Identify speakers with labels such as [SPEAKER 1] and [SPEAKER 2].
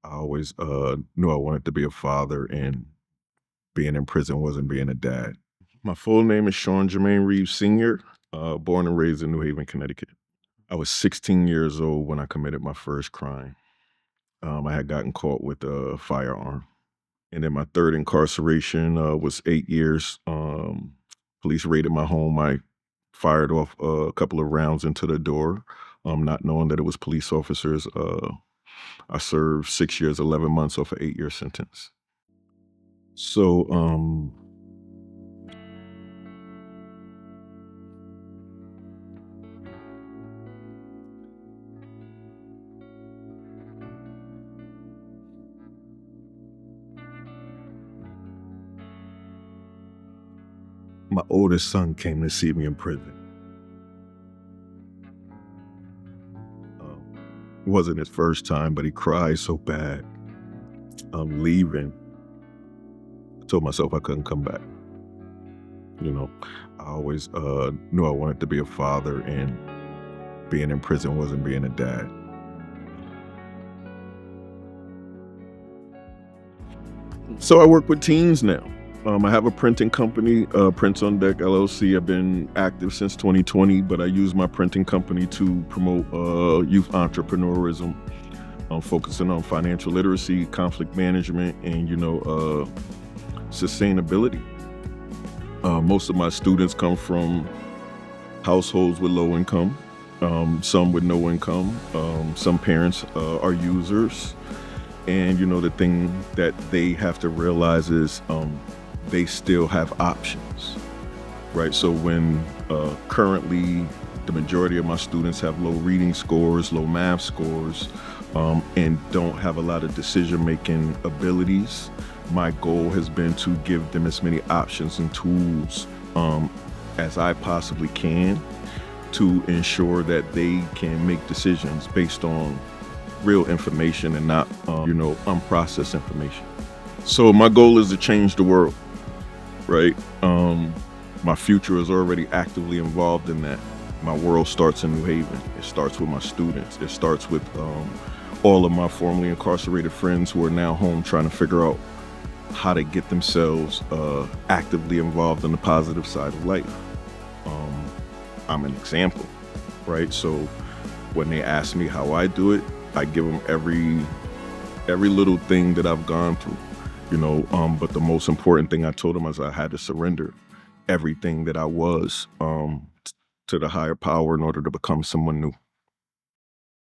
[SPEAKER 1] I always knew I wanted to be a father, and being in prison wasn't being a dad. My full name is Sean Jermaine Reeves Sr., born and raised in New Haven, Connecticut. I was 16 years old when I committed my first crime. I had gotten caught with a firearm. And then my third incarceration was 8 years. Police raided my home. I fired off a couple of rounds into the door, not knowing that it was police officers. I served 6 years, 11 months off an 8 year sentence. So, my oldest son came to see me in prison. It wasn't his first time, but he cried so bad. I'm leaving. I told myself I couldn't come back. You know, I always knew I wanted to be a father, and being in prison wasn't being a dad. So I work with teens now. I have a printing company, Prints on Deck LLC. I've been active since 2020, but I use my printing company to promote youth entrepreneurism. I'm focusing on financial literacy, conflict management, and sustainability. Most of my students come from households with low income, some with no income. Some parents are users. And the thing that they have to realize is they still have options, right? So when currently the majority of my students have low reading scores, low math scores, and don't have a lot of decision-making abilities, my goal has been to give them as many options and tools as I possibly can to ensure that they can make decisions based on real information and not, unprocessed information. So my goal is to change the world, right? My future is already actively involved in that. My world starts in New Haven. It starts with my students. It starts with all of my formerly incarcerated friends who are now home trying to figure out how to get themselves actively involved in the positive side of life. I'm an example, right? So when they ask me how I do it, I give them every little thing that I've gone through, but the most important thing I told them is I had to surrender everything that I was to the higher power in order to become someone new.